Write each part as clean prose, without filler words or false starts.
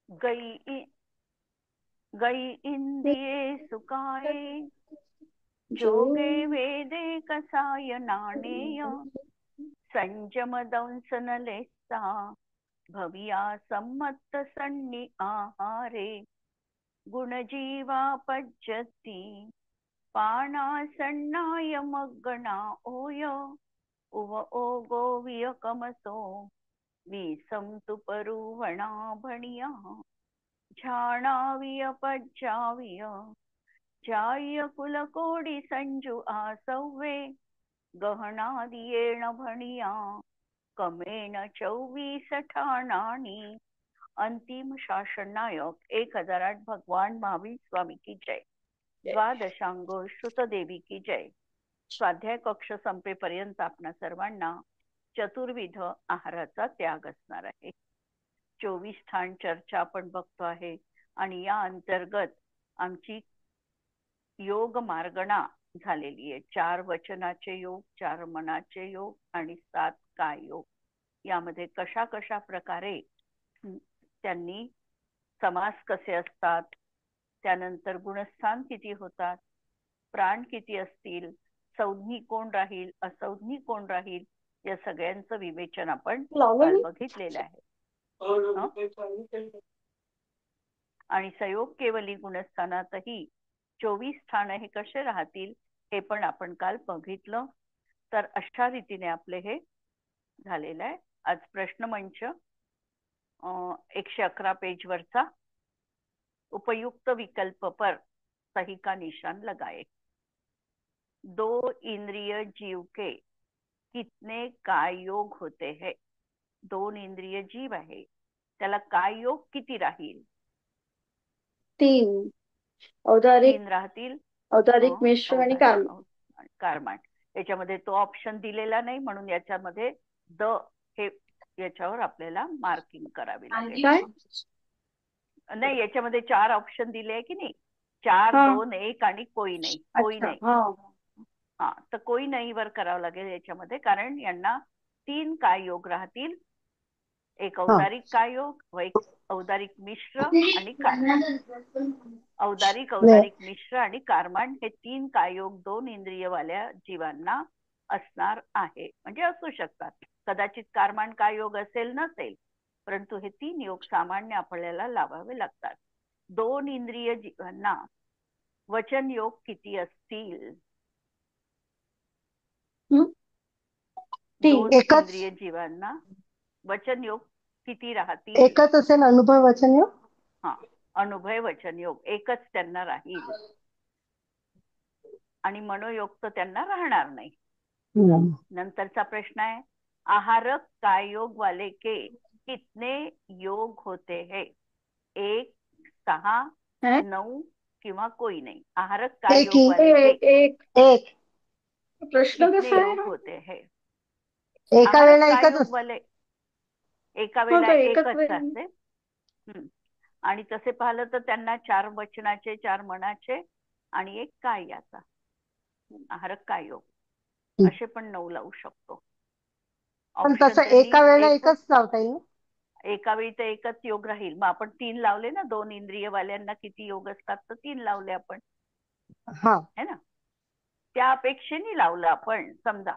गई गई इंद्रिये सुखाये, जोगे वेदे कसाय नाणेय, संयम दंसन लेसा, भविया सम्मत सन्नी आहारे, गुणजीवा पज्जती, पाणासन्नाय मग्गणा ओय, उव ओगो वियकमसो, विसंतु परुवणा भणिया, झाणाविय पज्जाविय, जाय कुलकोडी संजू आसव्वे, गहनादियेण भणिया, कमेण 24 ठाणानी. अंतिम शासन नायक 1008 भगवान महावीर स्वामी की जय. द्वादशांगो श्रुतदेवी की जय. स्वाध्याय कक्ष संपेपर्यंत आपणा सर्वांना चतुर्विध आहाराचा त्याग असणार आहे. 24 ठाण चर्चा आपण बघतो आहे आणि या अंतर्गत आमची योग मार्गणा झालेली आहे. 4 वचनाचे योग, 4 मनाचे योग आणि 7 काय योग. यामध्ये कशा कशा प्रकारे त्यांनी समास कसे असतात, त्यानंतर गुणस्थान किती होतात, प्राण किती असतील, संज्ञी कोण राहील, असंज्ञी कोण राहील, या सगळ्यांचं विवेचन आपण काल बघितलेलं आहे. आणि संयोग केवली गुणस्थानातही 24 स्थान हे कसे राहतील हे पण आपण काल बघितलं. तर अशा रीतीने आपले हे झालेलं आहे. आज प्रश्न मंच 111 पेज वरचा उपयुक्त विकल्प पर सही का निशान लगाए. 2 इंद्रिय जीव के कितने काय योग होते हैं. 2 इंद्रिय जीव आहे, त्याला काय योग किती राहील. 3 औदारिक 3 राहतील. औदारिक मिश्र आणि कारमाट. याच्यामध्ये तो ऑप्शन दिलेला नाही म्हणून याच्यामध्ये द हे याच्यावर आपल्याला मार्किंग करावी लागेल. नाही, याच्यामध्ये 4 ऑप्शन दिले आहे की नाही. 4, 2, 1 आणि कोई नाही. कोई नाही. हा, तर कोई नाही वर करावं लागेल याच्यामध्ये, कारण यांना 3 काय योग राहतील. एक औदारिक काय योग व एक औदारिक मिश्र आणि कारमाण. औदारिक मिश्र आणि कारमाण हे 3 काय योग 2 इंद्रियवाल्या जीवांना असणार आहे. म्हणजे असू शकतात. कदाचित कारमाण काय योग असेल नसेल, परंतु हे 3 योग सामान्य आपल्याला लावावे लागतात. 2 इंद्रिय जीवांना वचन योग किती असतील. 2 इंद्रिय जीवांना वचन योग किती राहतील. एकच असेल अनुभव वचन योग. हा, अनुभव वचन योग एकच त्यांना राहील आणि मनोयोग तर त्यांना राहणार नाही. नंतरचा प्रश्न आहे, आहारक काय योग वाले के कितने योग होते हैं. 1, 6, 9 किंवा कोई नहीं. आहारक काय योग वाले के एक प्रश्न कितने योग होते हैं. एका वेळेला एकच योग वाले एका वेळेला एकच असते. आणि तसे पाहिलं तर त्यांना 4 वचनाचे, 4 मनाचे आणि 1 काय याचा आहारक काय योग असे पण 9 लावू शकतो. पण तसं एका वेळेला एकच लावता येईल. एका वेळी तर एकच योग राहील. मग आपण 3 लावले ना. 2 इंद्रियवाल्यांना किती योग असतात तर 3 लावले आपण, है ना. त्या अपेक्षेने लावलं आपण. समजा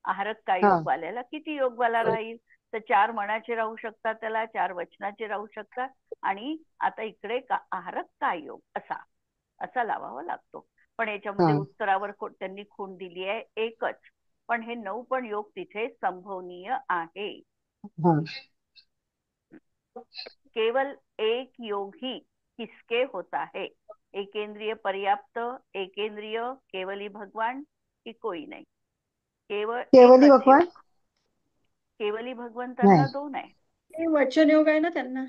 आहारक काय योगवाल्याला किती योगवाला राहील तर 4 मनाचे राहू शकतात, त्याला 4 वचनाचे राहू शकतात आणि आता इकडे आहारक काय योग असा लावावा लागतो. पण याच्यामध्ये उत्तरावर त्यांनी खूण दिली आहे एकच, पण हे 9 पण योग तिथे संभवनीय आहे. केवल एक योग ही किसके होता है. एकेंद्रिय पर्याप्त, एकेंद्रिय केवली भगवान की कोई नाही. केवली भगवान. केवली भगवंतांना 2 आहे. वचन योग आहे ना त्यांना.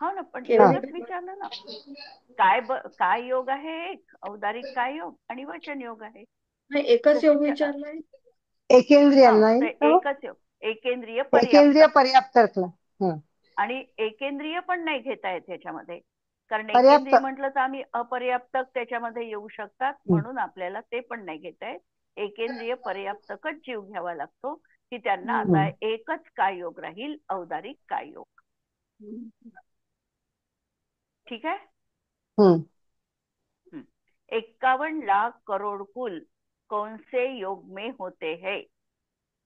हो ना, पण एवढंच विचारलं ना. काय योग आहे. एक औदारिक काय योग आणि वचन योग आहे. एकच योग विचारलाय. एकेंद्रियांना एकच योग. एकेंद्रिय पर्याप्त आणि एकेंद्रिय पण नाही घेता येत ह्याच्यामध्ये, कारण एकेंद्रिय म्हटलं तर आम्ही अपर्याप्तक त्याच्यामध्ये येऊ शकतात, म्हणून आपल्याला ते पण नाही घेता येत. एकेंद्रिय पर्याप्तकच जीव घ्यावा लागतो की त्यांना आता एकच काय योग राहील, औदारिक काय योग. ठीक है. हम्म 51 लाख करोड़ कुल कौन से योग में होते हैं?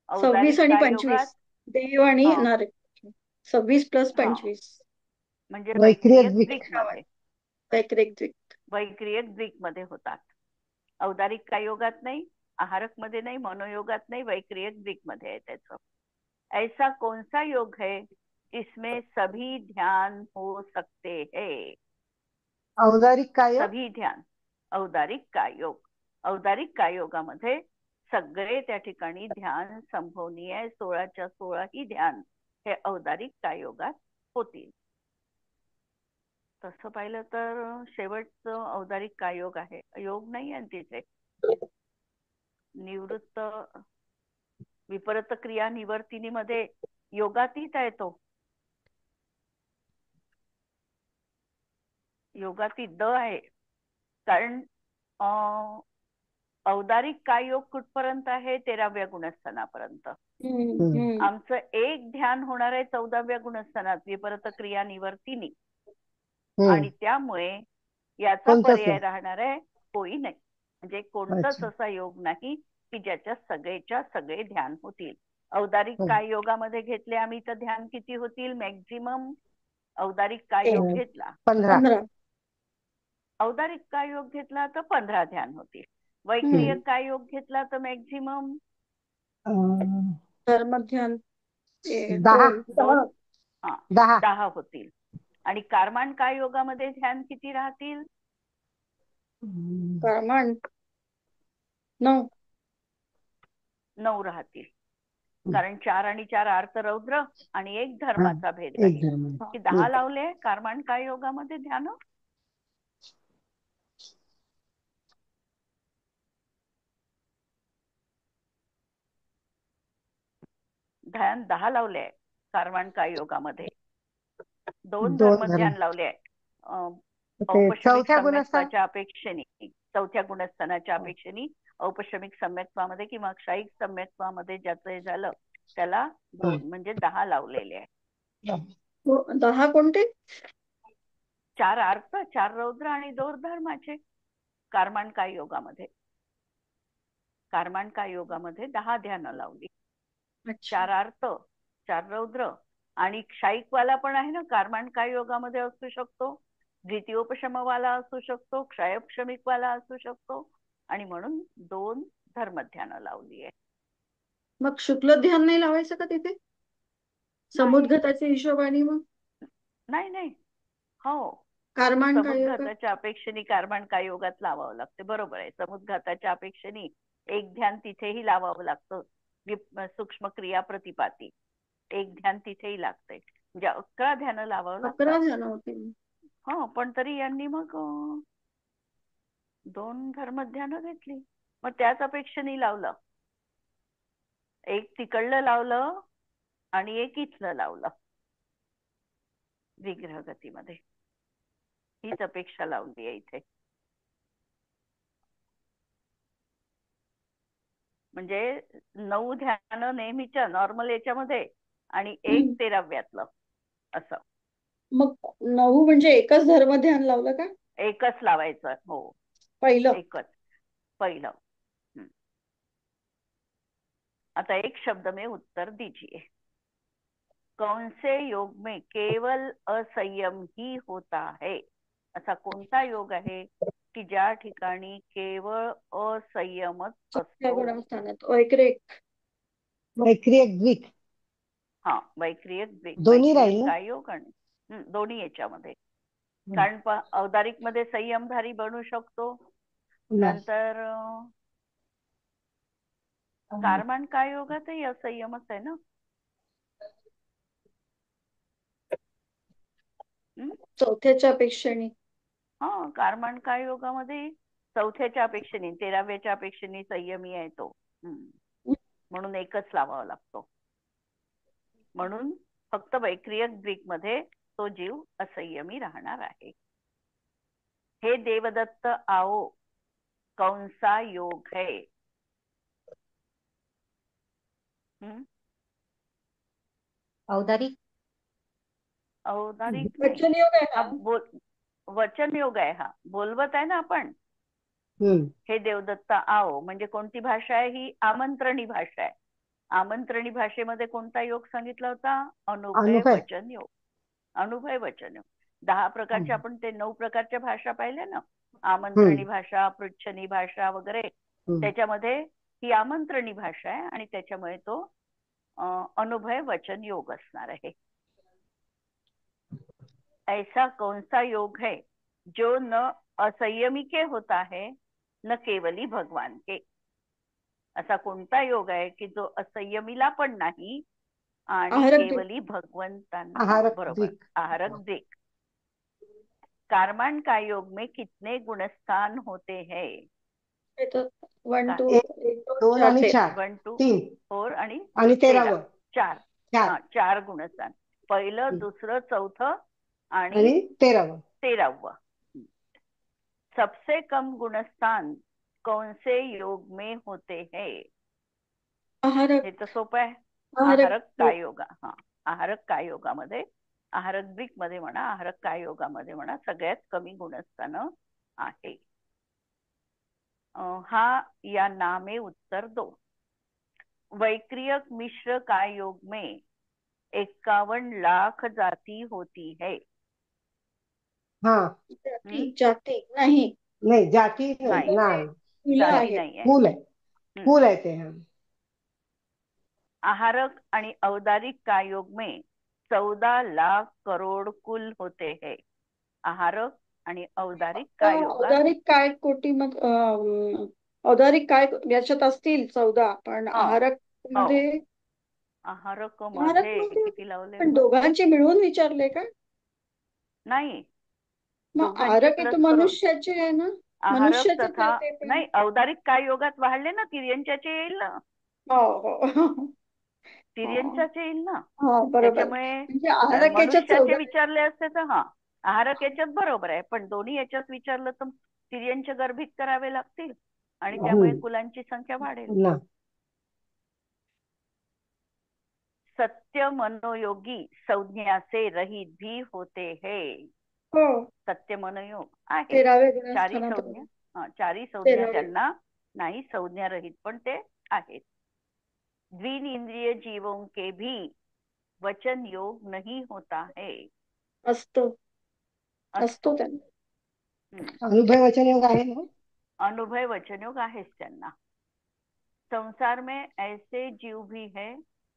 26 औदारिक आणि काय 25 योगात? देव आणि हा नर. 26 प्लस हा 25 म्हणजे वैक्रिय वैक्रियक द्विक. द्विक मध्ये, वैक्रिक द्विक. वैक्रियक द्विक मध्ये होतात. औदारिक काय योगात नाही, आहारक मध्ये नाही, मनोयोगात नाही, वैक्रियक द्विक मध्ये आहे त्याचं. ऐसा कौन सा योग है जिसमें सभी ध्यान हो सकते हैं? औदारिक काय योग? सभी ध्यान. औदारिक काय योग. औदारिक काय योगामध्ये सगळे त्या ठिकाणी ध्यान संभवनीय 16च्या 16 ही ध्यान हे औदारिक काय योगात होतील. तसं पाहिलं तर शेवटचं औदारिक काय योग आहे, योग नाही आहे तिथे. निवृत्त विपरीत क्रिया निवर्तिनीमध्ये योगातीत आहे तो. योगातीत द आहे. कारण औदारिक काय योग कुठपर्यंत आहे? 13व्या गुणस्थानापर्यंत. आमचं एक ध्यान होणार आहे 14व्या गुणस्थानात, विपरीत क्रिया निवर्तिनी. आणि त्यामुळे याचा पर्याय राहणार आहे कोई नाही. म्हणजे कोणताच असा योग नाही की ज्याच्या सगळेच्या सगळे ध्यान होतील. औदारिक काय योगामध्ये घेतले आम्ही तर ध्यान किती होतील? मॅक्झिमम औदारिक काय योग घेतला 15. औदारिक काय योग घेतला तर 15 ध्यान होतील. वैक्रियक काय योग घेतला तर मॅक्झिमम धर्मध्यान 10. 10 होतील. आणि कारमान काय योगामध्ये ध्यान किती राहतील? कारमान 9 राहतील. कारण 4 आणि 4 अर्थ रौद्र आणि एक धर्माचा भेद आहे. की 10 लावले कारमान काय योगामध्ये ध्यान. ध्यान 10 लावले आहे कारमान काय योगामध्ये. 2 धर्मध्यान लावले आहे औपशमिक सम्यक्त्वाच्या अपेक्षेने, 4थ्या गुणस्थानाच्या अपेक्षेने औपशमिक सम्यक्त्वामध्ये किंवा क्षायिक सम्यक्त्वामध्ये ज्याचं हे झालं त्याला 2 म्हणजे 10 लावलेले आहे. 10 कोणते? 4 अर्थ, 4 रौद्र आणि 2 धर्माचे कारमान काय योगामध्ये. कारमान काय योगामध्ये 10 ध्यान लावली. 4 अर्थ, 4 रौद्र आणि क्षायिकवाला पण आहे ना कारमान काय योगामध्ये असू शकतो, द्वितीयोपशमवाला असू शकतो, क्षयोपशमिकवाला असू शकतो. आणि म्हणून 2 धर्मध्यान लावली आहे. मग शुक्ल ध्यान नाही लावायचं का तिथे समुद्गताच्या हिशोबाने? मग नाही हो, कारमान काय समुद्घाताच्या अपेक्षेने कारमान काय योगात लावावं लागते. बरोबर आहे. समुद्घाताच्या अपेक्षेने एक ध्यान तिथेही लावावं लागतं. सूक्ष्म क्रिया प्रतिपाती एक ध्यान तिथेही लागते. म्हणजे 11 ध्यान लावावं लागतं. 11 ध्यान होतील. हो, पण तरी यांनी मग 2 धर्मध्यान घेतली. मग त्याच अपेक्षेने लावलं. एक तिकडलं लावलं आणि एक इथलं लावलं. विग्रह गतीमध्ये हीच अपेक्षा लावली आहे इथे. म्हणजे 9 ध्यान नेहमीच्या नॉर्मल याच्यामध्ये आणि 1 13व्यातलं असं. मग 9 म्हणजे एकच धर्मध्यान लावलं का? एकच लावायचं. हो, पहिलं एकच पहिलं. आता एक शब्द में उत्तर दीजिए. कौन से योग में केवल असंयम ही होता है? असा कोणता योग आहे की ज्या ठिकाणी केवळ असंयमच असतो? वैक्रियक द्विक. हा, वैक्रियक द्विक. दोन्ही राहील काय योग आणि दोन्ही याच्यामध्ये. कारण औदारिक मध्ये संयमधारी बनू शकतो. नंतर कारमान काय योगातही असंयमच आहे ना. चौथ्याच्या अपेक्षेने. हा, कारमान काय योगामध्ये 4थ्याच्या अपेक्षेने 13व्याच्या अपेक्षेने संयमी आहे तो. म्हणून एकच लावावा लागतो. म्हणून फक्त वैक्रियक द्विक मध्ये तो जीव असंयमी राहणार आहे. हे देवदत्त आओ कौन सा योग है? औदारिक. औदारिक वचन योग आहे का? बोल. वचन योग आहे हा. बोलवत आहे ना आपण, हम्म. हे देवदत्ता आओ, म्हणजे कोणती भाषा आहे ही? आमंत्रणी भाषा आहे. आमंत्रणी भाषेमध्ये कोणता योग सांगितला होता? अनुभय अनुभय. वचन योग. अनुभय वचन योग. 10 प्रकारच्या, आपण ते 9 प्रकारच्या भाषा पाहिल्या ना, आमंत्रणी भाषा, पृच्छनी भाषा वगैरे. त्याच्यामध्ये ही आमंत्रणी भाषा आहे आणि त्याच्यामुळे तो अनुभय वचन योग असणार आहे. ऐसा कौन सा योग है जो न असंयमी के होता है न केवली भगवान के. असा कोणता योग आहे की जो असंयमीला पण नाही आणि आहारक केवली भगवंतांना. आहारक बरोबर, दिक. आहारक दिक. कारमान का योग में कितने गुणस्थान होते हैं? देतो. 1 2 एक, 1 2 दोन 4 आणि ते 4, 1 2 3 4 आणि आणि 13. 13व 4. 4 4 गुणस्थान. पहिलं, दुसरं, चौथं आणि आणि 13व. 13व. सबसे कम गुणस्थान कौन से योग में होते हैं? आहारक हे तर सोपं आहे. आहारक आहारक काय योगा. हा, आहारक काय योगामध्ये, आहारक ब्रिक मध्ये म्हणा, आहारक काय योगामध्ये म्हणा, सगळ्यात कमी गुणस्थान आहे. हा या नामे उत्तर दो. वैक्रियक मिश्र काय योग में 51 लाख जाती होती है. हा, जाती नाही. नाही जाती नाही, नाही, मुलं जाती आहेत. नाही आहे. फूल आहे, फूल आहे ते. आहारक आणि औदारिक काय योग में 14 लाख करोड कुल होते हैं. आहारक आणि औदारिक काय योगात औदारिक काय कोटी मग औदारिक काय याच्यात असतील 14, पण हा, आहारक हो, मध्ये आहारक आहारक मध्ये मध्ये किती लावले पण मग? दोघांचे मिळून विचारले का? नाही, मग दोघांचे आहारक हे प्लस तर करून. मनुष्याचे आहे ना, आहारक मनुष्याचे तथा ते पण. नाही, औदारिक काय योगात वाढले ना, तिर्यंच्याचे येईल ना, हो हो हो. तिर्यंच्याचे येईल ना. हो बरोबर. त्याच्यामुळे म्हणजे आहारक याच्यात मनुष्याचे 14. विचारले असते तर हा, आहारक याच्यात बरोबर आहे, पण दोन्ही याच्यात विचारलं तर तिर्यंच्या गर्भित करावे लागतील आणि त्यामुळे कुलांची संख्या वाढेल. ना. सत्य मनोयोगी संज्ञा से रहित भी होते हैं. हो, सत्य मनोयोग आहे. 13व्या चारी गुणस्थानात संज्ञा, चारी संज्ञा 13वे. त्यांना नाही, संज्ञा रहित पण ते आहेत. द्विन इंद्रिय जीवों के भी वचन योग नहीं होता है. असतो असतो. त्यांना. अनुभय वचन योग आहे ना. अनुभय वचन योग आहेच त्यांना. संसार में ऐसे जीव भी है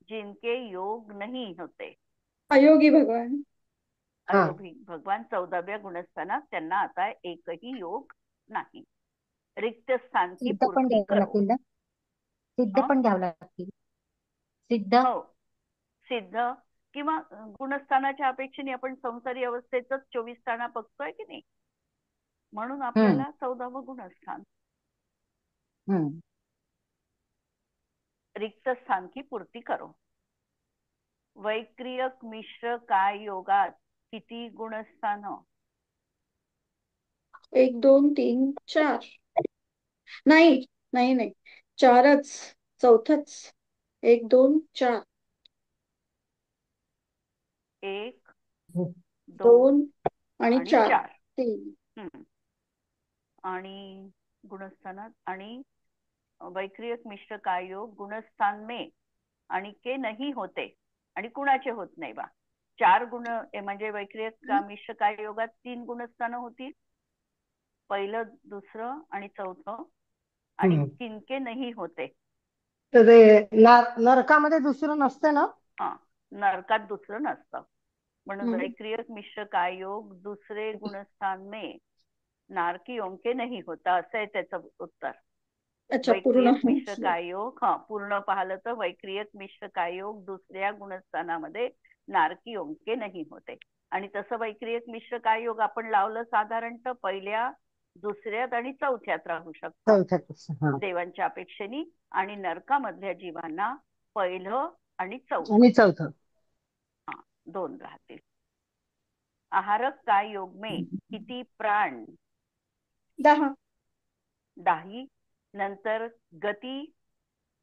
जिनके योग नहीं होते. अयोगी भगवान. अयोगी भगवान 14व्या गुणस्थानात त्यांना आता एकही योग नाही. रिक्त स्थान की सिद्ध पण पूर्ती द्यावं करो. लागतील ना, सिद्ध हं? पण द्यावं लागतील. सिद्ध हो, सिद्ध किंवा गुणस्थानाच्या अपेक्षेने आपण संसारी अवस्थेच 24 स्थाना बघतोय की नाही, म्हणून आपल्याला 14वं गुणस्थान. हम्म. रिक्त स्थान की पूर्ती करो. वैक्रियक मिश्र काय योगात किती गुणस्थान? 1 2 3 4. नाही नाही नाही, 4च. चौथंच. 1 2 4. 1 2 2 आणि आणि 4. 4. 3. आणि गुणस्थानात आणि वैक्रियक मिश्र काय योग गुणस्थान में आणि के नाही होते आणि कुणाचे होत नाही बा. 4 गुण म्हणजे वैक्रियक मिश्र काय योगात 3 गुणस्थानं होती, पहिलं, दुसरं आणि चौथं, आणि किनके नाही होते. तर ते नरकामध्ये दुसरं नसते ना. हा, नरकात दुसरं नसतं. म्हणून वैक्रियक मिश्र काय योग दुसरे गुणस्थान में नारकी ओंके नाही होता, असं आहे त्याचं उत्तर. वैक्रियक मिश्र काय योग, हा पूर्ण पाहिलं तर वैक्रियक मिश्र काय योग दुसऱ्या गुणस्थानामध्ये नारकी ओंके नाही होते. आणि तसं वैक्रियक मिश्र काय योग आपण लावलं साधारणतः पहिल्या, दुसऱ्यात आणि चौथ्यात राहू शकतो देवांच्या अपेक्षेने, आणि नरकामधल्या जीवांना पहिलं आणि चौथं, हा, 2 राहतील. आहारक काय योग में किती प्राण? 10. 10. नंतर गती,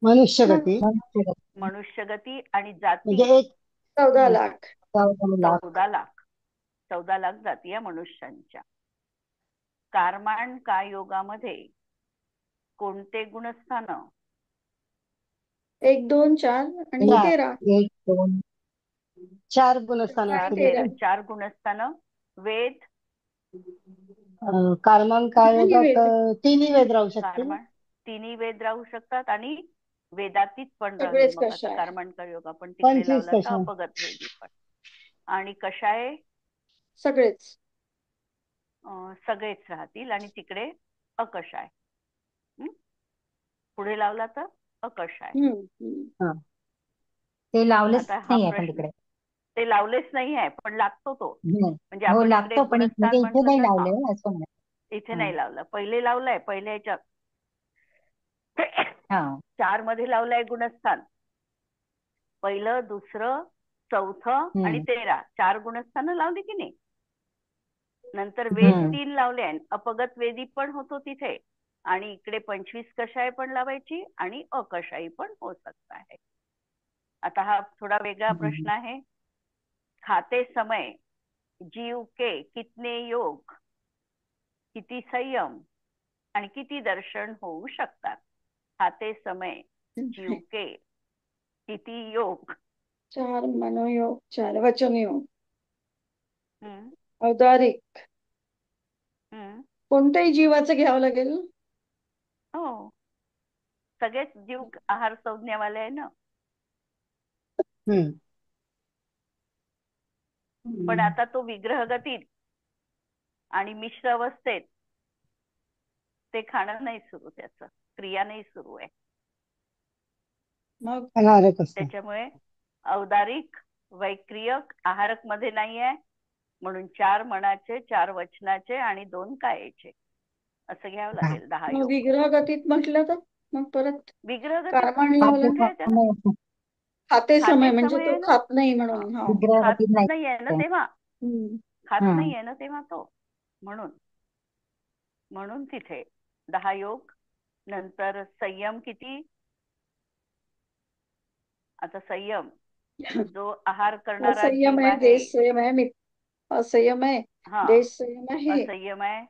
मनुष्य गती, मनुष्य गती आणि जाती म्हणजे 14 लाख. 14 लाख. 14 लाख. 14 लाख जाती या मनुष्यांच्या. कारमान काय योगामध्ये कोणते गुणस्थान? 1 2 4 आणि चार. 13 1 2 4 गुणस्थान आणि असतील 13 इथे. 4 गुणस्थान. वेद कारमान काय तिन्ही योगात वेद. तिन्ही वेद राहू शकतील. कारमान तिन्ही वेद राहू शकतात आणि वेदातीत पण राहील. सगळेच मग आता कषाय. कारमांडकर योग आपण तिकडे 25 लावला तर कषाय. अपगत वेदी पण. आणि कषाय सगळेच. सगळेच राहतील आणि तिकडे अकषाय. पुढे लावला तर अकषाय. हा. ते लावलेच आता हा नाही आपण प्रश्न तिकडे. ते लावलेच नाही आहे पण लागतो तो. म्हणजे हो आपण इकडे लागतो, पण गुणस्थान म्हणजे इथे म्हटलं नाही तर लावले असं म्हणा. इथे नाही लावलं. पहिले लावलंय. पहिल्या ह्याच्यात हा 4 मध्ये लावलंय गुणस्थान. पहिलं, दुसरं, चौथं आणि 13 4 गुणस्थानं लावली की नाही. नंतर वेद 3 लावले. अपगत वेदी पण होतो तिथे आणि इकडे 25 कषाय पण लावायची आणि अकषाई पण हो सकता है. आता हा थोडा वेगळा प्रश्न आहे. खाते समय जीव के कितने योग, किती संयम आणि किती दर्शन होऊ शकतात? खाते समय जीव के किती योग? 4 मनोयोग, 4 वचनयोग, औदारिक. कोणत्याही जीवाचं घ्यावं लागेल. हो, सगळेच जीव आहार संज्ञावाले आहे ना. पण आता तो विग्रहगतीत आणि मिश्र अवस्थेत ते खाणं नाही सुरू, त्याचं क्रिया नाही सुरू आहे. मग त्याच्यामुळे औदारिक, वैक्रियक, आहारक मध्ये नाही आहे. म्हणून 4 मनाचे, 4 वचनाचे आणि 2 कायेचे असं घ्यावं लागेल. 10 मग योग. विग्रह गतीत म्हटलं तर मग परत विग्रहगतीत कारमान लावलं. काय त्याला खाते समय खाते म्हणजे समय तो आहे ना. खात नाही म्हणून. खात नाही आहे ना तेव्हा. खात हम्म. नाही आहे ना तेव्हा तो. म्हणून तिथे 10 योग. नंतर संयम किती? आता संयम जो आहार करणारा असंयम जीव आहे, आहे. देश संयम आहे, असंयम आहे, देश संयम आहे, असंयम आहे,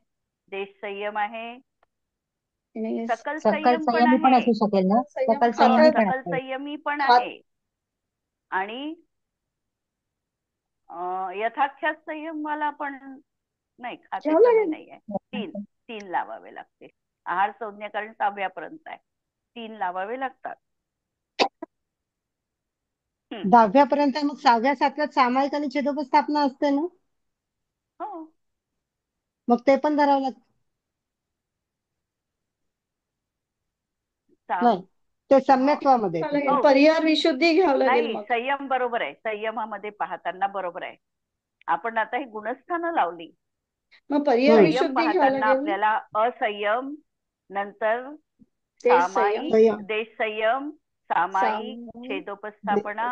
देश संयम आहे, आणि सकल सकल संयम पण संयमी पण आहे. असू शकेल ना. संयम सकल खाता संयमी पण सकल असते. संयमी पण खात. आहे. आणि यथाख्यात संयम वाला पण नाही. खाते घ्यावं समय लागेल. नाही आहे. 3 लावावे लागते. आहार संज्ञा कारण 6व्या पर्यंत आहे. 3 लावावे लागतात. 10व्या पर्यंत. मग 6व्या 7व्यात सामायिक आणि छेदोपस्थापना असते ना. हो, मग ते पण धरावं लागतं. नाही, ते सम्यक्त्वामध्ये येते. परिहार विशुद्धी घ्यावं लागेल. नाही, मग संयम बरोबर आहे. संयमामध्ये पाहताना बरोबर आहे. आपण आता ही गुणस्थानं लावली. मग परिहार संयम विशुद्धी घ्यावं पाहताना लागेल. आपल्याला असंयम, नंतर देश सामायिक, संयम. देश संयम, सामायिक, छेदोपस्थापना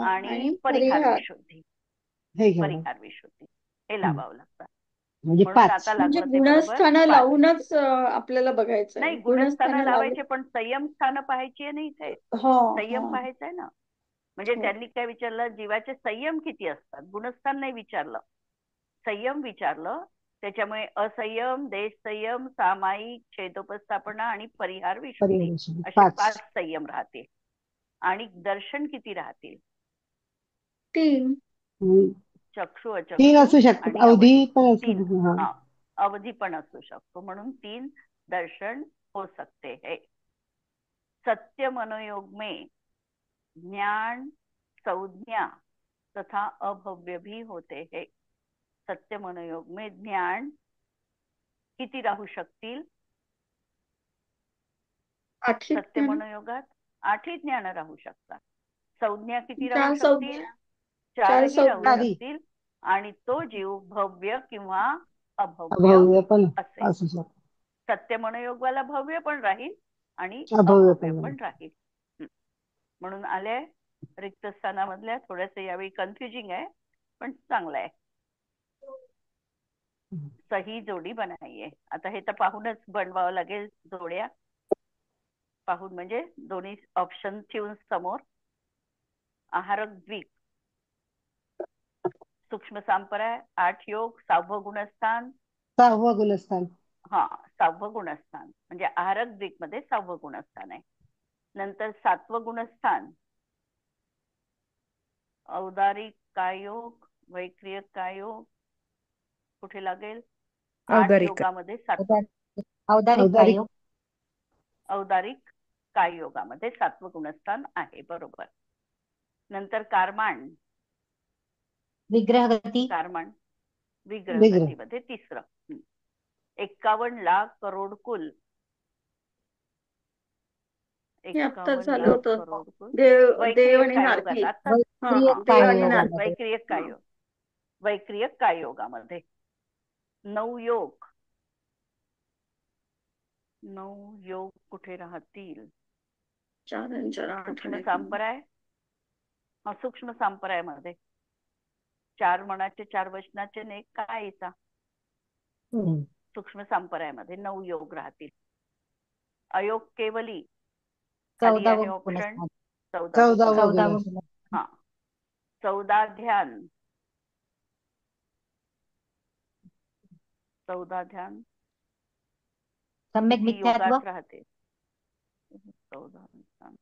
आणि परिहार विशुद्धी. हे घ्यावं. परिहार विशुद्धी हे लावावं लागतं. म्हणजे म्हणून 5. आता म्हणजे लागलं ते बरोबर गुणस्थानं 5. लावूनच आपल्याला बघायचं आहे. नाही, गुणस्थानं लावली. लावायचे पण संयम स्थानं पाहायची आहे ना इथे. संयम पाहायचंय ना. म्हणजे त्यांनी काय विचारलं, जीवाचे संयम किती असतात. गुणस्थान नाही विचारलं, संयम विचारलं. त्याच्यामुळे असंयम, देश संयम, सामायिक, छेदोपस्थापना आणि परिहार विशुद्धी असे 5 संयम राहतील. आणि दर्शन किती राहतील? 3. चक्षु, 3 अचक्षु असू शकतात. आणि अवधी पण 3 अवधी पण असू शकतो. म्हणून 3 दर्शन हो सकते है. सत्य मनोयोग में ज्ञान, संज्ञा तथा अभव्य भी होते हैं. सत्य मनोयोग में ज्ञान किती राहू शकतील? सत्य मनोयोगात 8 ज्ञान राहू शकतात. संज्ञा किती राहू शकतील? 4ही राहू शकतील. आणि तो जीव भव्य किंवा अभव्य पण असेल. असू शकतो. सत्य मनोयोगवाला भव्य पण राहील आणि अभव्य अभव्य पण पण राहील. म्हणून आले रिक्त स्थानामधल्या थोडंसं यावेळी कन्फ्युजिंग आहे पण चांगलं आहे. सही जोडी बनाइये. आता हे तर पाहूनच बनवावं लागेल जोड्या. पाहून म्हणजे दोन्ही ऑप्शन ठेवून समोर. आहारक द्विक सूक्ष्म सांप्राय 8 योग, 6वं गुणस्थान. 6वं गुणस्थान. हा, 6वं गुणस्थान म्हणजे आहारक दिक मध्ये 6वं गुणस्थान आहे. नंतर 7वं गुणस्थान औदारिक काय योग, वैक्रियक काय योग कुठे लागेल? 8 औदारिक. योगामध्ये 7वं. औदारिक काय योग. औदारिक काय योगामध्ये 7वं गुणस्थान आहे, बरोबर. नंतर कारमाण, विग्रहगती. कारमाण विग्रह विग्रह. गतीमध्ये 3रं. 51 लाख करोड कुल. हे आत्ताच 51 झालं लाख होतं. करोड कुल. देव वैक्रियक आणि काय नारकी. योगात आता. वैक्रियक देव काय आणि बरोबर, नारकी. योगामध्ये. वैक्रियक काय योग, वैक्रियक काय योगामध्ये 9 योग. 9 योग कुठे राहतील? 4 आणि 4 8 सूक्ष्म आणि 8. सांप्राय. सूक्ष्म सांप्रायामध्ये 4 मनाचे 4 वचनाचे ने काय येता? हम्म. सूक्ष्म सांप्रायामध्ये 9 योग राहतील. अयोग केवली खाली 14वं आहे ऑप्शन. गुणस्थान. 14वं 14वं गुणस्थान. 14वं गुणस्थान. गुणस्थान. हा, 14 ध्यान. 14 ध्यान सम्यक किती मिथ्यात्व. योगात राहते? 14 ध्यान.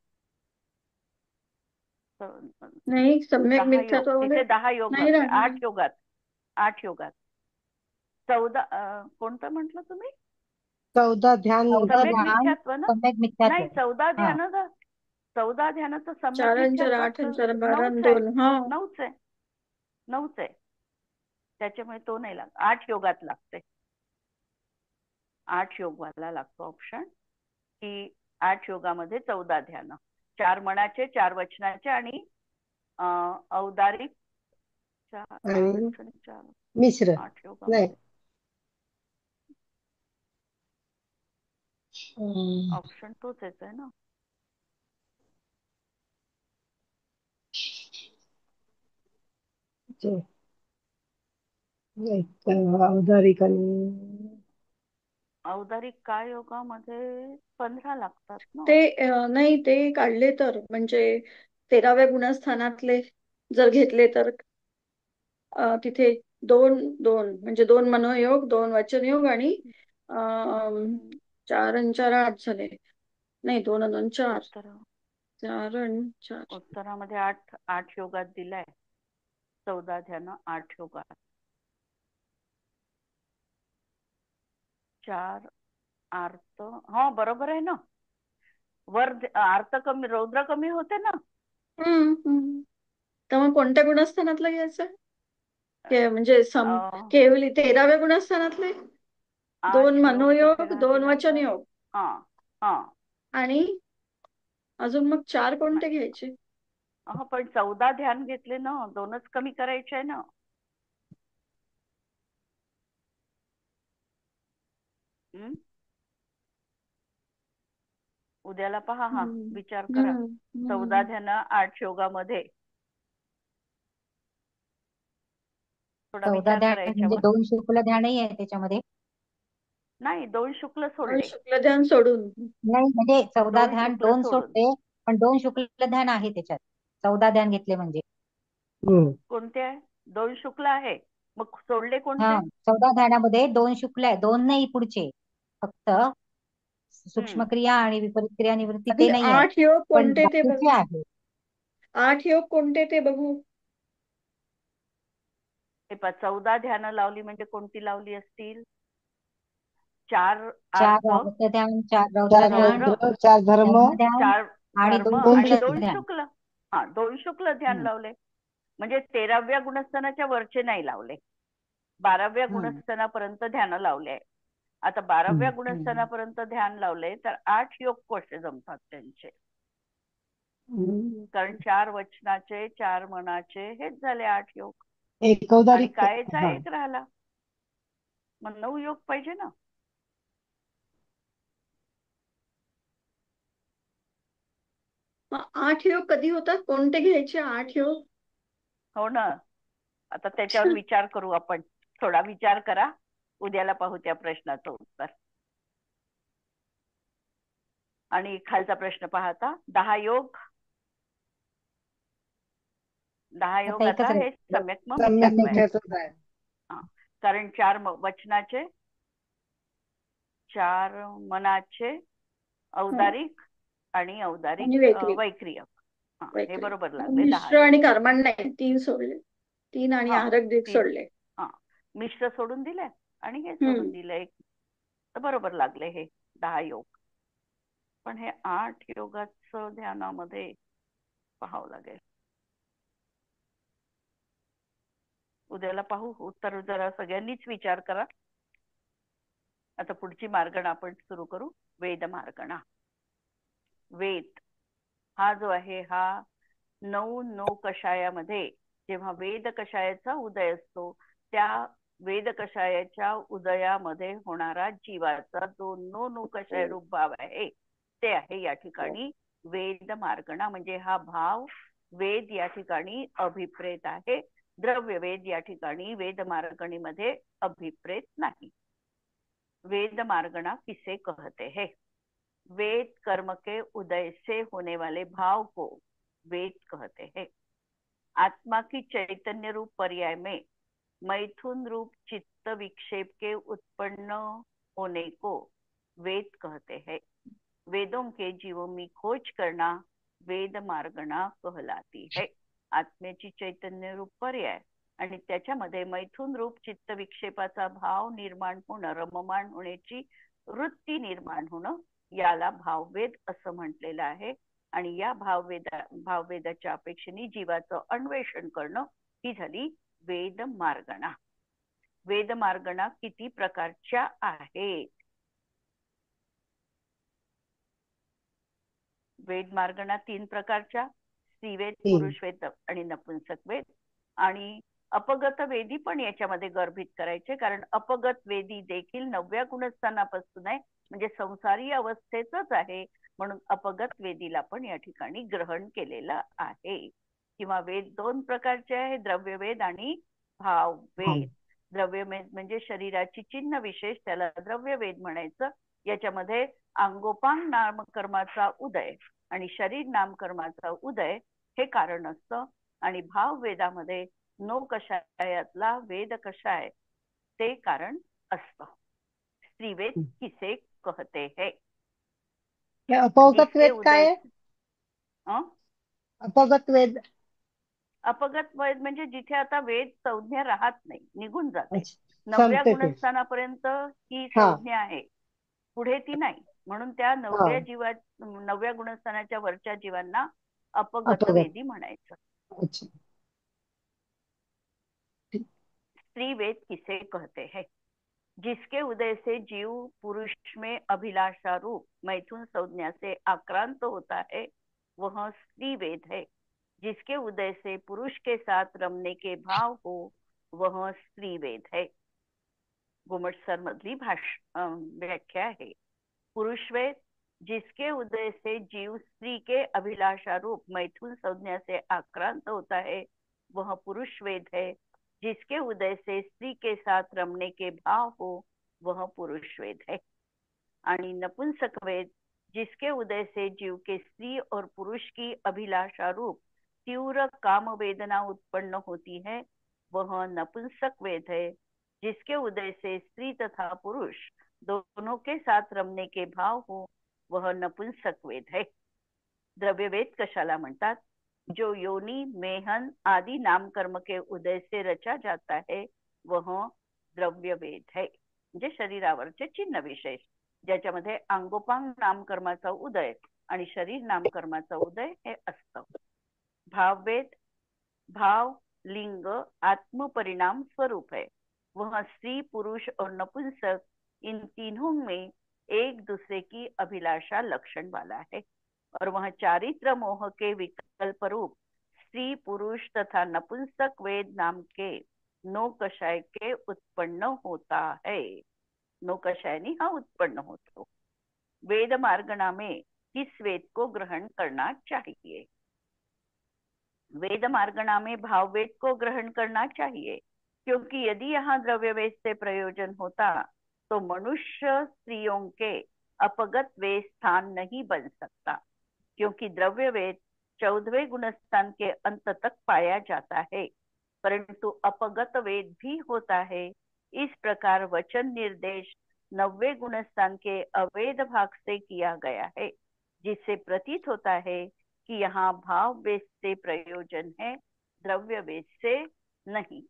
नाही, सम्यक 10 योग, मिथ्यात्वामध्ये तिथे 10 योग नाही नसते. राहणार. 8 योगात. 8 योगात 14 कोणतं म्हटलं तुम्ही? 14 ध्यान. 14 सम्यक ध्यान, मिथ्यात्व ना? सम्यक नाही, मिथ्यात्व. 14 हा, ध्यान 14 ध्यानाचं 4 सम्यक आणि 4 8 आणि 4 12 आणि 2. हा, 9च आहे. 9च आहे. त्याच्यामुळे तो नाही लागत. 8 योगात लागते. 8 योगाला लागतो ऑप्शन, की 8 योगामध्ये 14 ध्यान. 4 मनाचे 4 वचनाचे आणि औदारिक 4 आणि 8 आणि 4 मिश्र 8 नाही. योगामध्ये हम्म. ऑप्शन तोच येतोय ना. औदारिक आणि औदारिक काय योगामध्ये 15 लागतात ना. ते नाही, ते काढले तर म्हणजे 13व्या गुणस्थानातले जर घेतले तर तिथे 2 म्हणजे 2 मनोयोग, 2 वचनयोग आणि 4 आणि 4 8 झाले. नाही, 2 आणि 2 4. उत्तर 4 आणि 4. उत्तरामध्ये 8 योगात दिलाय. 14 ध्यान 8 योगात. 4 आर्त. हा, बरोबर आहे ना. वर आर्त कमी, रौद्र कमी होते ना. तर मग कोणत्या गुणस्थानातलं घ्यायचं? म्हणजे अं, केवली 13व्या गुणस्थानातले 2 8 योग कुठे मनोयोग, 2 राहतील आता? वचनयोग हा हा आणि अजून मग 4 कोणते घ्यायचे? पण 14 ध्यान घेतले ना, 2च कमी करायचे आहे ना. उद्याला पहा, हा विचार करा. 14 ध्यान 8 योगामध्ये थोडा 14 विचार ध्यान करा म्हणजे याच्यावर. 2 शुक्ल ध्यानही आहे त्याच्यामध्ये. नाही, 2 शुक्ल 2 सोडले. शुक्ल ध्यान सोडून. नाही, म्हणजे 14 2 ध्यान शुक्ल 2 सोडून. सोडते, पण 2 शुक्ल ध्यान आहे त्याच्यात. 14 ध्यान घेतले म्हणजे. कोणते आहे? 2 शुक्ल आहे, मग सोडले कोणते? हा, 14 ध्यानामध्ये 2 शुक्ल आहे, 2 नाही पुढचे. फक्त सूक्ष्म क्रिया आणि विपरीत क्रिया निवृत्ती ते आधी नाही आहे, 8 योग पण कोणते ते बाकीचे बघू. आहे. 8 योग कोणते ते बघू. हे 14 ध्यान लावली म्हणजे कोणती लावली असतील? 4 4 आर्त, आर्त ध्यान, 4 4 रौद्र ध्यान, रौद्र, 4 धर्म, ध्यान 4 आणि धर्म 2 आणि शुक्ल 2 ध्यान. शुक्ल. हा, 2 शुक्ल ध्यान लावले म्हणजे 13व्या गुणस्थानाच्या वरचे नाही लावले. 12व्या गुणस्थानापर्यंत ध्यान लावले आहे. आता 12व्या गुणस्थानापर्यंत ध्यान लावले तर 8 योग कसे जमतात त्यांचे? कारण 4 वचनाचे 4 मनाचे हेच झाले 8 योग. एक आणि औदारिक. कायचा हा. 1 राहिला, मग 9 योग पाहिजे ना. मग 8 योग कधी होतात? कोणते घ्यायचे 8 योग? हो ना, आता त्याच्यावर विचार करू आपण. थोडा विचार करा, उद्याला पाहू त्या प्रश्नाचं उत्तर. आणि खालचा प्रश्न पाहता, 10 योग 10 योग आता आता एकच हे राहील. सम्यक मग सम्यक मिथ्यात्व आहे. मिथ्यात्वच आहे. हा. कारण 4 वचनाचे, 4 मनाचे, औदारिक आणि औदारिक आणि वैक्रिक वैक्रियक. हा, हे वैक्रिक बरोबर लागले 10 मिश्र योग. आणि कर्मण नाही, 3 सोडले, 3 आणि हा आहारक तीन. सोडले. हा, मिश्र सोडून दिले आणि हे हम्म. सोडून दिले, तर बरोबर लागले हे 10 योग. पण हे 8 योगाचं ध्यानामध्ये पाहावं लागेल. उद्याला पाहू. उत्तर जरा सगळ्यांनीच विचार करा. आता पुढची मार्गणा आपण सुरू करू. वेद मार्गणा. वेद हा जो आहे हा 9 कषायामध्ये जेव्हा वेद कषायाचा उदय असतो, त्या वेद कषायाच्या उदयामध्ये होणारा जीवाचा जो 9 कषाय रूप भाव आहे, ते आहे या ठिकाणी वेद मार्गणा. म्हणजे हा भाव वेद या ठिकाणी अभिप्रेत आहे. द्रव्य वेद या ठिकाणी वेद मार्गणीमध्ये अभिप्रेत नाही. वेद मार्गणा किसे कहते हैं? वेद कर्म के उदय से होने वाले भाव को वेद कहते हैं। आत्मा की चैतन्य रूप पर्याय में मैथुन रूप चित्त विक्षेप के उत्पन्न होने को वेद कहते हैं। वेदों के जीवों में खोज करना वेद मार्गणा कहलाती है। आत्म्याची चैतन्य रूप पर्याय आणि त्याच्यामध्ये मैथुन रूप चित्त विक्षेपाचा भाव निर्माण होणं, रममाण होण्याची वृत्ती निर्माण होणं, याला भाववेद असं म्हटलेलं आहे. आणि या भाववेदाच्या अपेक्षेने जीवाचं अन्वेषण करणं ही झाली वेद मार्गणा. वेद मार्गणा किती प्रकारच्या आहेत? वेद मार्गणा 3 प्रकारच्या: स्त्रीवेद, पुरुषवेद आणि नपुंसक वेद. आणि अपगत वेदी पण याच्यामध्ये गर्भित करायचे, कारण अपगत वेदी देखील 9व्या गुणस्थानापासून आहे, म्हणजे संसारी अवस्थेतच आहे, म्हणून अपगत वेदीला पण या ठिकाणी ग्रहण केलेलं आहे. किंवा वेद 2 प्रकारचे आहे: द्रव्यवेद आणि भाववेद. द्रव्यवेद म्हणजे शरीराची चिन्ह विशेष, त्याला द्रव्यवेद म्हणायचं. याच्यामध्ये अंगोपांग नामकर्माचा उदय आणि शरीर नामकर्माचा उदय हे कारण असतं. आणि भाववेदामध्ये 9 कषायातला वेद कषाय ते कारण असतं. स्त्रीवेद किसे कहते हैं? अपगत वेद काय आहे? अपगत वेद, अपगत वेद म्हणजे जिथे आता वेद संज्ञा राहत नाही, निघून जाते. 9व्या संपते ते. गुणस्थानापर्यंत ही संज्ञा आहे, पुढे ती नाही. म्हणून त्या 9व्या गुणस्थानाच्या वरच्या जीवांना अपगत वेदी म्हणायचं. स्त्री वेद किसे कहते हैं? जिसके उदय से जीव पुरुष में अभिलाषा रूप मैथुन संज्ञा से आक्रांत होता है, वह स्त्री वेद है। जिसके उदय से पुरुष के साथ रमने के भाव हो, वह स्त्री वेद है. गोमटसर मधली व्याख्या है. पुरुषवेद जिसके उदय से जीव स्त्री के अभिलाषा रूप मैथुन संज्ञा से आक्रांत होता है, वह पुरुष वेद है. जिसके उदय से स्त्री के साथ रमने के भाव हो, वह पुरुष वेद है. आणि नपुंसक वेद जिसके उदय से जीव के स्त्री और पुरुष की अभिलाषा रूप तीव्र काम वेदना उत्पन्न होती है, वह नपुंसक वेद है. जिसके उदय से स्त्री तथा पुरुष दोनों के साथ रमने के भाव हो, वह नपुंसक वेद है. द्रव्यवेद कशाला म्हणतात? जो योनी, मेहन आदि नाम कर्म के उदय से रचा जाता है, वह द्रव्यवेद है. म्हणजे शरीरावरचे चिन्ह विशेष, ज्याच्यामध्ये अंगोपांग नामकर्माचा उदय आणि शरीर नामकर्माचा उदय हे असतं. भाववेद भाव, लिंग, आत्म परिणाम स्वरूप है. वह स्त्री, पुरुष और नपुंसक इन तीनों में एक दूसरे की अभिलाषा लक्षण वाला है. और वह चारित्र मोह के विकल्प रूप स्त्री, पुरुष तथा नपुंसक वेद नाम के 9 कषाय के उत्पन्न होता है. 9 कषायनी हा उत्पन्न होतो. वेद मार्गणा में किस वेद को ग्रहण करना चाहिए? वेद मार्गणा में भाववेद को ग्रहण करना चाहिए, क्योंकि यदि यहाँ द्रव्यवेद से प्रयोजन होता तो मनुष्य स्त्रियों के अपगत वेद स्थान नहीं बन सकता, क्योंकि द्रव्यवेद 14वें गुणस्थान के अंत तक पाया जाता है, परंतु अपगत वेद भी होता है। इस प्रकार वचन निर्देश 90वें गुणस्थान के अवेद भाग से किया गया है, जिससे प्रतीत होता है कि यहाँ भाव वेद से प्रयोजन है, द्रव्य वेद से नाही.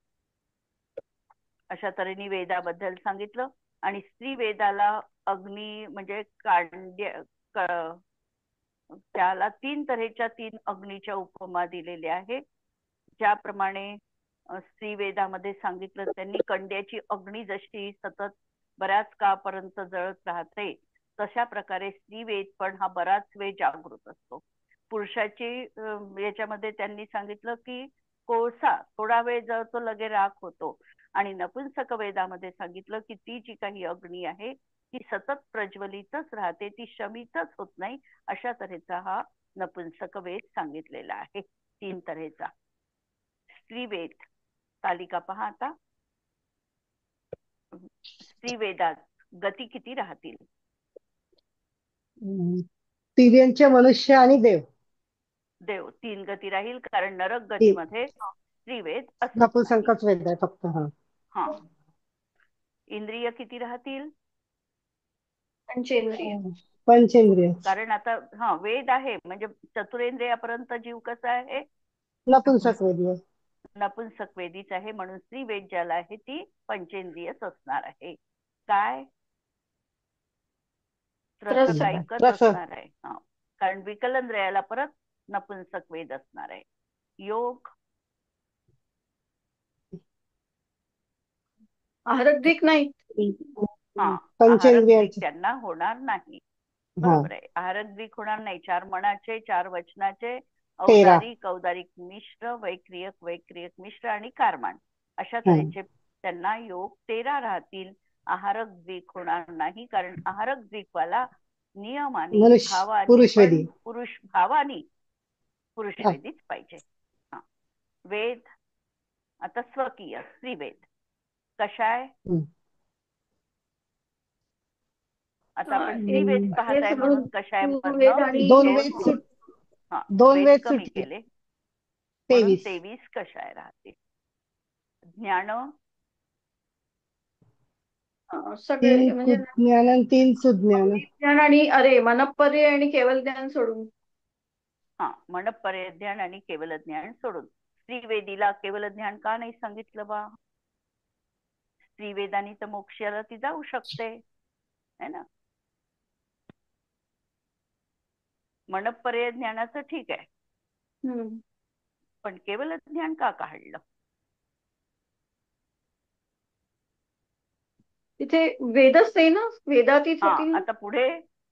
अशा तऱ्हेने वेदाबद्दल सांगितलं. आणि स्त्री वेदाला अग्नी म्हणजे कांड्य त्याला 3 तऱ्हेच्या 3 अग्नीच्या उपमा दिलेल्या आहेत. ज्याप्रमाणे स्त्री वेदामध्ये सांगितलं त्यांनी, कंड्याची अग्नी जशी सतत बऱ्याच काळपर्यंत जळत राहते, तशा प्रकारे स्त्री वेद पण हा बराच वेळ जागृत असतो. पुरुषाची याच्यामध्ये त्यांनी सांगितलं की कोळसा थोडा वेळ जळतो लगे राख होतो, आणि नपुंसक वेदामध्ये सांगितलं की ती जी काही अग्नी आहे ती सतत प्रज्वलितच राहते, ती शमितच होत नाही. अशा तऱ्हेचा हा नपुंसक वेद सांगितलेला आहे, 3 तऱ्हेचा. स्त्री वेद तालिका पहा आता. स्त्री वेदात गती किती राहतील? तिर्यंचे मनुष्य आणि देव. देव 3 गती राहील, कारण नरक गतीमध्ये स्त्रीवेद असत नाही. नपुंसकच वेद आहे फक्त. हा. इंद्रिय किती राहतील? पंचेंद्रिय. पंचेंद्रिय. कारण आता वेद आहे म्हणजे चतुरेंद्रियापर्यंत जीव कसा आहे? नपुंसक वेदी आहे. नपुंसक वेदीच आहे, म्हणून स्त्री वेद ज्याला आहे ती पंचेंद्रियच असणार आहे. काय? रस ऐकत असणार आहे. कारण विकलेंद्रियाला परत नपुंसक वेद असणार आहे. योग आहारद्विक नाही. आहारद्विक त्यांना होणार नाही. बरोबर आहे, आहारद्विक होणार नाही. 4 मनाचे, 4 वचनाचे, औदारिक, औदारिक मिश्र, वैक्रियक, वैक्रियक मिश्र आणि कारमान, अशा तऱ्हेचे त्यांना योग 13 राहतील. आहारक द्विक होणार नाही, कारण आहारक द्विकवाला नियमाने भावानी पुरुष भावानी पुरुषवेदीच पाहिजे. वेद आता स्वकीय स्त्रीवेद कशाय? आता आपण स्त्रीवेद पाहताय म्हणून कशाय दोन वेद कमी केले, 23 कशाय राहते. ज्ञान सगळे म्हणजे ज्ञान 3 सुज्ञान. ज्ञान आणि मनपर्य आणि केवल ज्ञान सोडून. मनपर्य ज्ञान आणि केवल ज्ञान सोडून. स्त्रीवेदीला केवल ज्ञान का नाही सांगितलं बा? स्त्रीवेदानी तर मोक्षाला ती जाऊ शकते है ना. मनपर्य ज्ञानाचं ठीक आहे, पण केवल ज्ञान का काढलं? तिथे वेदच नाही ना, वेदातीत होती. आता पुढे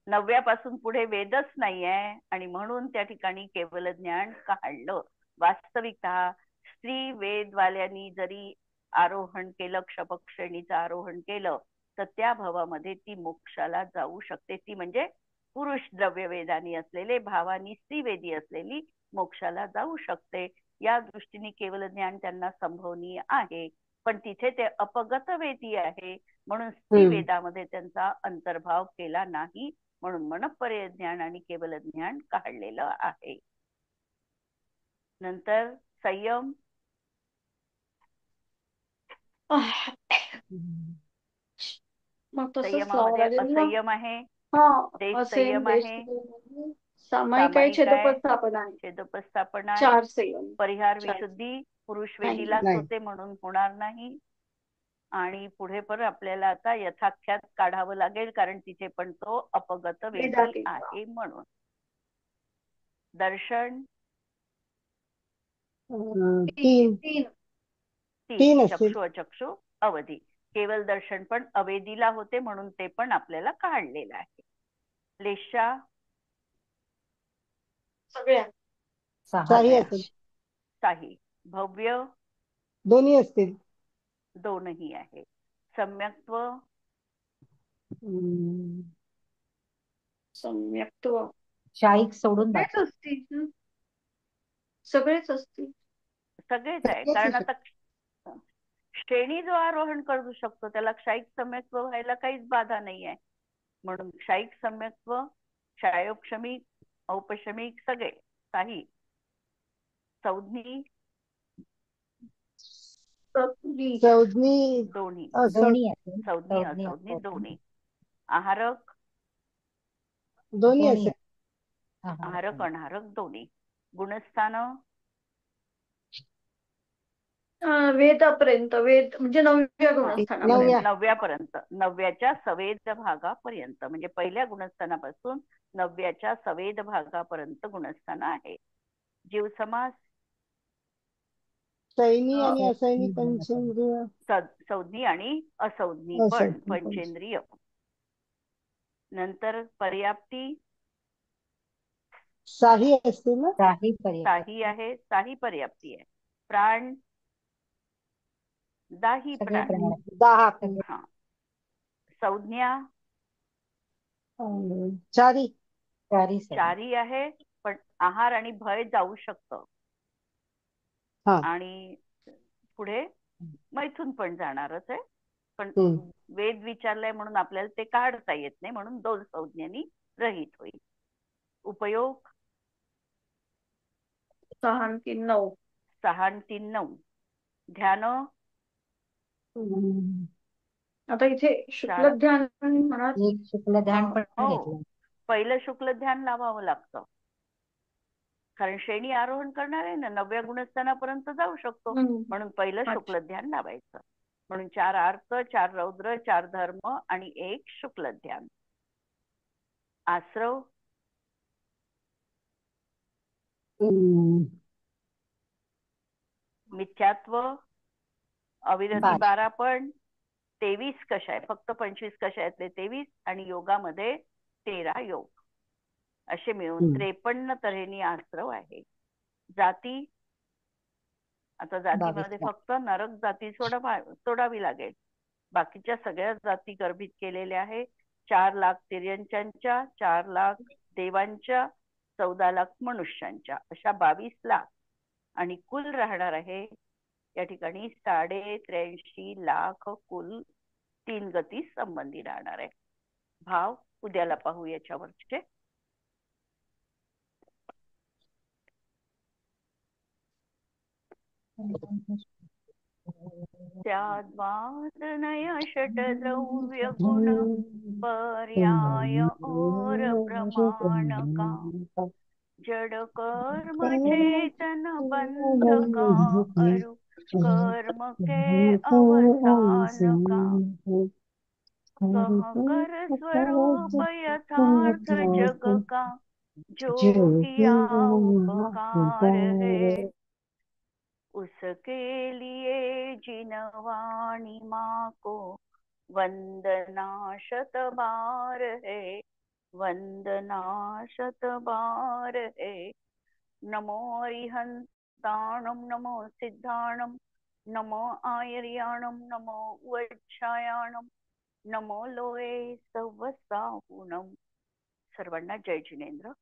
9व्यापासून पुढे वेदच नाहीये, आणि म्हणून त्या ठिकाणी केवल ज्ञान काढलं. वास्तविकतः स्त्री वेदवाल्यांनी जरी आरोहण केलं, क्षपक्षणीचं आरोहण केलं, तर त्या भावामध्ये ती मोक्षाला जाऊ शकते. ती म्हणजे पुरुष द्रव्य वेदानी असलेले, भावानी स्त्रीवेदी असलेली मोक्षाला जाऊ शकते. या दृष्टीने केवल ज्ञान त्यांना संभवनीय आहे, पण तिथे ते अपगत वेदी आहे, म्हणून स्त्री वेदामध्ये त्यांचा अंतर्भाव केला नाही, म्हणून मनपर्य ज्ञान आणि केवल ज्ञान काढलेलं आहे. नंतर संयम. संयमामध्ये असंयम आहे, देश संयम आहे, सामायिक आहे, छेदोपस्थापना आहे, परिहार विशुद्धी पुरुष वेदीलाच होते म्हणून होणार नाही. आणि पुढे पण आपल्याला आता यथाख्यात काढावं लागेल, कारण तिथे पण तो अपगत वेदी आहे म्हणून. दर्शन 3 चक्षु अचक्षु अवधी. केवल दर्शन पण अवेदीला होते म्हणून ते पण आपल्याला काढलेलं आहे. लेशा साही. भव्य दोन्ही असतील, दोनही आहे. सम्यक्त्व शाईक सोडून सगळेच असतील. सगळेच आहे, कारण आता श्रेणी जो आरोहण करू शकतो त्याला क्षायिक सम्यक्त्व व्हायला काहीच बाधा नाही आहे. म्हणून क्षायिक सम्यक्त्व, क्षायोपशमिक, औपशमिक सगळे काही संज्ञी सवनी चौदनी दोन्ही. दोन्ही असेल. संज्ञी संज्ञी असंज्ञी असतात. दोन्ही. आहारक दोन्ही दोन्ही असेल. आहार आहारक पण. अनाहारक दोन्ही. गुणस्थान वेदापर्यंत, वेद म्हणजे 9व्या गुणस्थानापर्यंत. 9व्यापर्यंत, 9व्याच्या सवेद भागापर्यंत, म्हणजे पहिल्या गुणस्थानापासून 9व्याच्या सवेद भागापर्यंत गुणस्थान आहे. जीव समास सैनी आणि अ, असैनी पंचेंद्रिय संज्ञी आणि असंज्ञी पण असंज्ञी पण. पंचेंद्रिय. नंतर पर्याप्ती साही असते ना. काही पर्यंत. साही आहे, साही पर्याप्ती आहे. प्राण दाही सगळे प्राण. प्राण. 10 सगळे. हा. संज्ञा चारी चारी सगळे. चारी आहे, पण आहार आणि भय जाऊ शकतं. हा. आणि पुढे मैथून पण जाणारच आहे, पण हम्म. वेद विचारलाय म्हणून आपल्याला ते काढता येत नाही, म्हणून 2 संज्ञांनी रहित होईल. उपयोग 6 आणि 3 9. 6 आणि 3 9. ध्यान आता इथे शुक्ल ध्यान म्हणा. एक शुक्ल ध्यान पण हो, घेतलं. पहिलं शुक्ल ध्यान लावावं लागतं, कारण श्रेणी आरोहण करणार आहे ना, 9व्या गुणस्थानापर्यंत जाऊ शकतो, म्हणून पहिलं शुक्ल ध्यान लावायचं. म्हणून 4 आर्त, 4 रौद्र, 4 धर्म आणि 1 शुक्ल ध्यान. आश्रव मिथ्यात्व अविरती 12 पण 23 कषाय, फक्त 25 कषायातले 23 आणि योगामध्ये 13 योग, असे मिळून 53 तऱ्हेनी आश्रव आहे. जाती आता जातीमध्ये फक्त नरक जाती सोडावी लागेल, बाकीच्या सगळ्या जाती गर्भित केलेल्या आहे. 4 लाख तिर्यंच्या, 4 लाख देवांच्या, 14 लाख मनुष्यांच्या, अशा 22 लाख. आणि कुल राहणार आहे या ठिकाणी 83.5 लाख कुल 3 गती संबंधी राहणार आहे. भाव उद्याला पाहू याच्यावरचे. त्याद्वादनय षट्द्रव्य गुण पर्याय और प्रमाण का, जड कर्म चेतन बंध का, अरु कर्म के अवसान का, कह कर स्वरूप यथार्थ जग का, जो किया उपकार है, उसके लिए जिनवाणी माँ को वंदना शत बार है, वंदना शत बार है. नमो अरिहंताणं, नमो सिद्धाणं, नमो आयर्याणं, नमो वच्छायाणं, नमो लोये सवसाहुणं. सर्वांना जय जिनेंद्र.